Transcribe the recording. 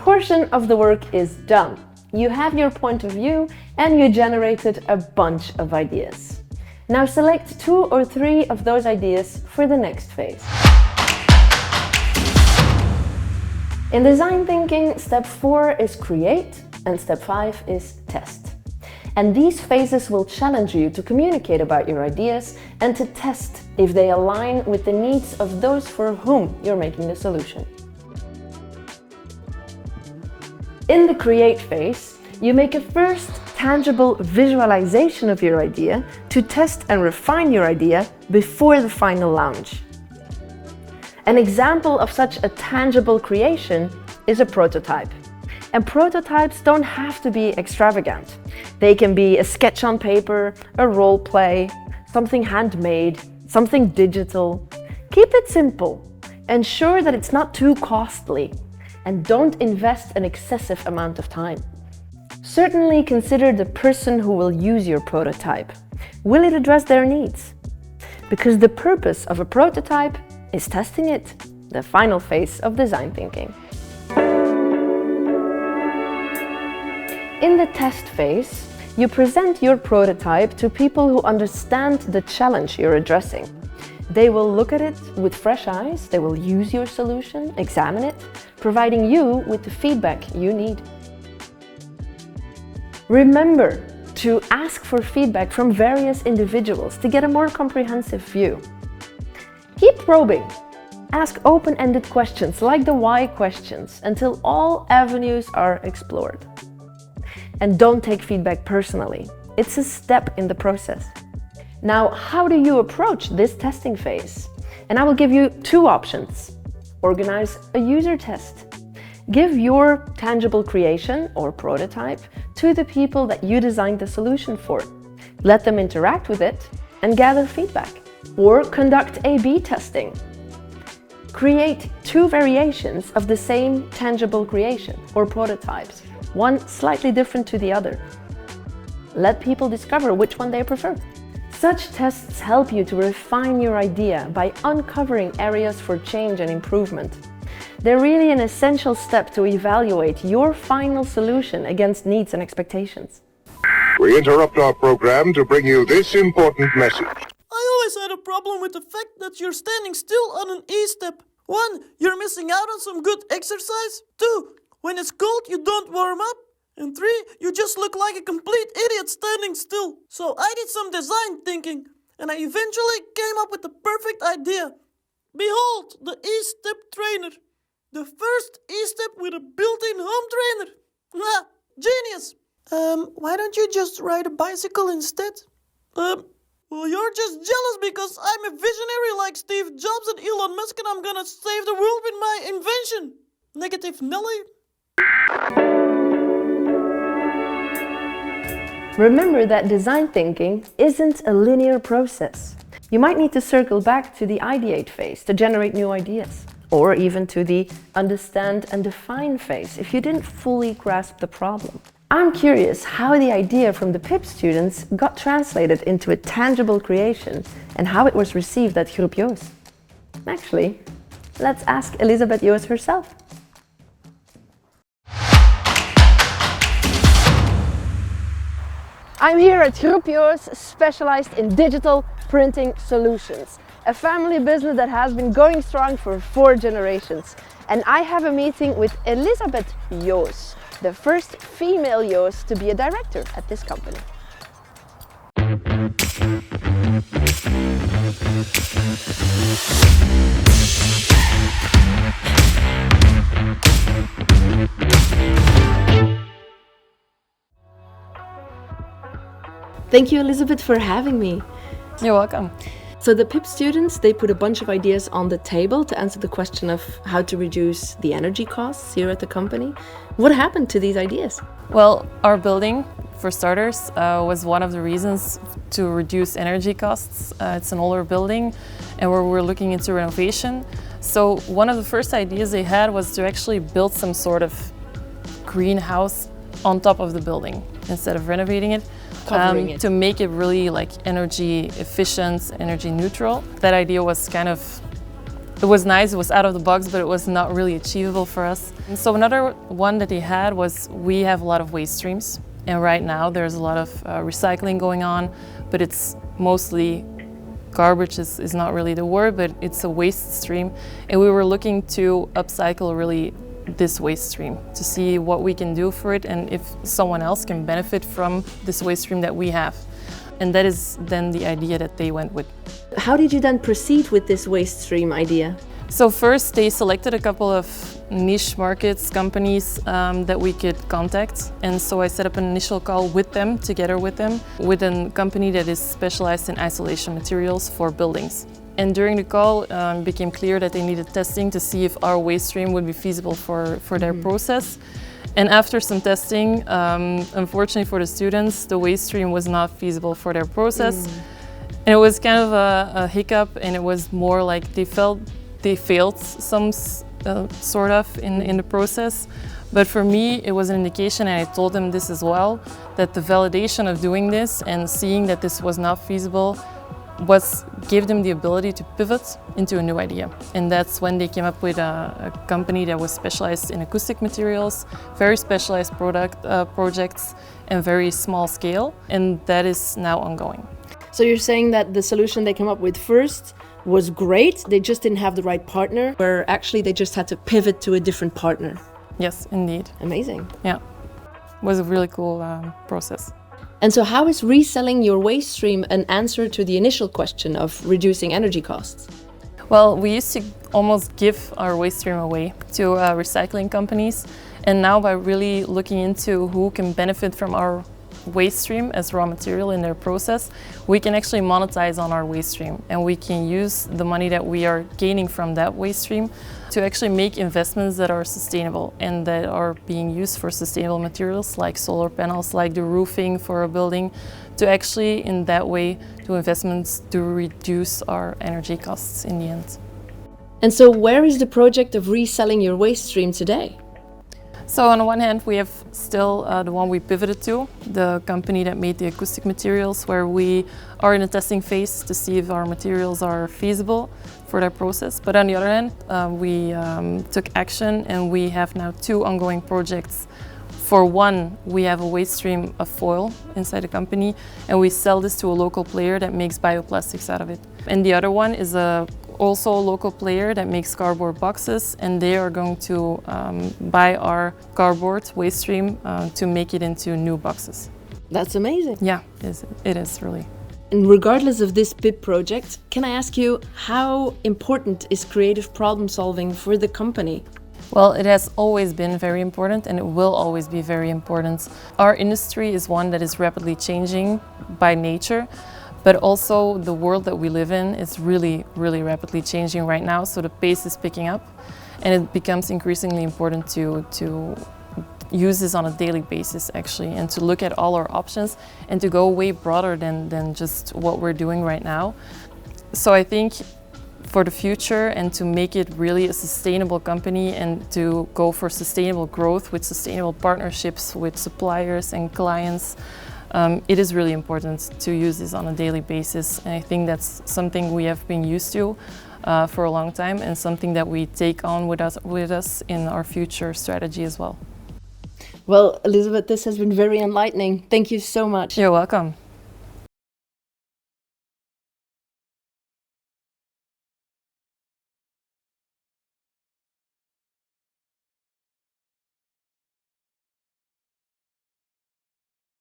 portion of the work is done. You have your point of view and you generated a bunch of ideas. Now select 2 or 3 of those ideas for the next phase. In design thinking, step 4 is create and step 5 is test. And these phases will challenge you to communicate about your ideas and to test if they align with the needs of those for whom you're making the solution. In the create phase, you make a first tangible visualization of your idea to test and refine your idea before the final launch. An example of such a tangible creation is a prototype. And prototypes don't have to be extravagant. They can be a sketch on paper, a role play, something handmade, something digital. Keep it simple. Ensure that it's not too costly. And don't invest an excessive amount of time. Certainly consider the person who will use your prototype. Will it address their needs? Because the purpose of a prototype is testing it, the final phase of design thinking. In the test phase, you present your prototype to people who understand the challenge you're addressing. They will look at it with fresh eyes, they will use your solution, examine it, providing you with the feedback you need. Remember to ask for feedback from various individuals to get a more comprehensive view. Keep probing. Ask open-ended questions like the why questions until all avenues are explored. And don't take feedback personally. It's a step in the process. Now, how do you approach this testing phase? And I will give you 2 options. Organize a user test. Give your tangible creation or prototype to the people that you designed the solution for. Let them interact with it and gather feedback. Or conduct A/B testing. Create 2 variations of the same tangible creation or prototypes, one slightly different to the other. Let people discover which one they prefer. Such tests help you to refine your idea by uncovering areas for change and improvement. They're really an essential step to evaluate your final solution against needs and expectations. We interrupt our program to bring you this important message. I always had a problem with the fact that you're standing still on an E-step. 1, you're missing out on some good exercise. 2, when it's cold you don't warm up. And 3, you just look like a complete idiot standing still. So I did some design thinking, and I eventually came up with the perfect idea. Behold, the E-step trainer. The first E-step with a built-in home trainer. Genius! Why don't you just ride a bicycle instead? Well, you're just jealous because I'm a visionary like Steve Jobs and Elon Musk and I'm gonna save the world with my invention. Negative Nelly. Remember that design thinking isn't a linear process. You might need to circle back to the ideate phase to generate new ideas, or even to the understand and define phase if you didn't fully grasp the problem. I'm curious how the idea from the PIP students got translated into a tangible creation and how it was received at Groep Joos. Actually, let's ask Elisabeth Joos herself. I'm here at Groep Joos, specialized in digital printing solutions, a family business that has been going strong for 4 generations. And I have a meeting with Elisabeth Joos, the first female Joos to be a director at this company. Thank you, Elisabeth, for having me. You're welcome. So the PIP students, they put a bunch of ideas on the table to answer the question of how to reduce the energy costs here at the company. What happened to these ideas? Well, our building, for starters, was one of the reasons to reduce energy costs. It's an older building and we're looking into renovation. So one of the first ideas they had was to actually build some sort of greenhouse on top of the building instead of renovating it. Covering it. To make it really like energy efficient, energy neutral. That idea was kind of It was nice, it was out of the box, but it was not really achievable for us. And so another one that they had was we have a lot of waste streams. And right now there's a lot of recycling going on, but it's mostly garbage is not really the word, but it's a waste stream. And we were looking to upcycle really this waste stream to see what we can do for it and if someone else can benefit from this waste stream that we have. And that is then the idea that they went with. How did you then proceed with this waste stream idea? So first they selected a couple of niche markets, companies that we could contact. And so I set up an initial call with them, together with them, with a company that is specialized in isolation materials for buildings. And during the call it became clear that they needed testing to see if our waste stream would be feasible for their process. And after some testing, unfortunately for the students, the waste stream was not feasible for their process. And it was kind of a hiccup, and it was more like they felt they failed some sort of in the process. But for me, it was an indication, and I told them this as well, that the validation of doing this and seeing that this was not feasible gave them the ability to pivot into a new idea. And that's when they came up with a company that was specialized in acoustic materials, very specialized projects, and very small scale. And that is now ongoing. So you're saying that the solution they came up with first was great, they just didn't have the right partner, where actually they just had to pivot to a different partner. Yes, indeed. Amazing. Yeah, it was a really cool process. And so how is reselling your waste stream an answer to the initial question of reducing energy costs? Well, we used to almost give our waste stream away to recycling companies. And now by really looking into who can benefit from our waste stream as raw material in their process, we can actually monetize on our waste stream, and we can use the money that we are gaining from that waste stream to actually make investments that are sustainable and that are being used for sustainable materials like solar panels, like the roofing for a building, to actually in that way do investments to reduce our energy costs in the end. And so where is the project of reselling your waste stream today? So on the one hand, we have still the one we pivoted to, the company that made the acoustic materials, where we are in a testing phase to see if our materials are feasible for that process. But on the other hand, we took action, and we have now 2 ongoing projects. For one, we have a waste stream of foil inside the company, and we sell this to a local player that makes bioplastics out of it. And the other one is also a local player that makes cardboard boxes, and they are going to buy our cardboard waste stream to make it into new boxes. That's amazing. Yeah, it is really. And regardless of this BIP project, can I ask you, how important is creative problem solving for the company? Well, it has always been very important, and it will always be very important. Our industry is one that is rapidly changing by nature, but also the world that we live in is really, really rapidly changing right now. So the pace is picking up, and it becomes increasingly important to use this on a daily basis actually, and to look at all our options and to go way broader than just what we're doing right now. So I think for the future, and to make it really a sustainable company, and to go for sustainable growth with sustainable partnerships with suppliers and clients, it is really important to use this on a daily basis. And I think that's something we have been used to for a long time, and something that we take on with us in our future strategy as well. Well, Elizabeth, this has been very enlightening. Thank you so much. You're welcome.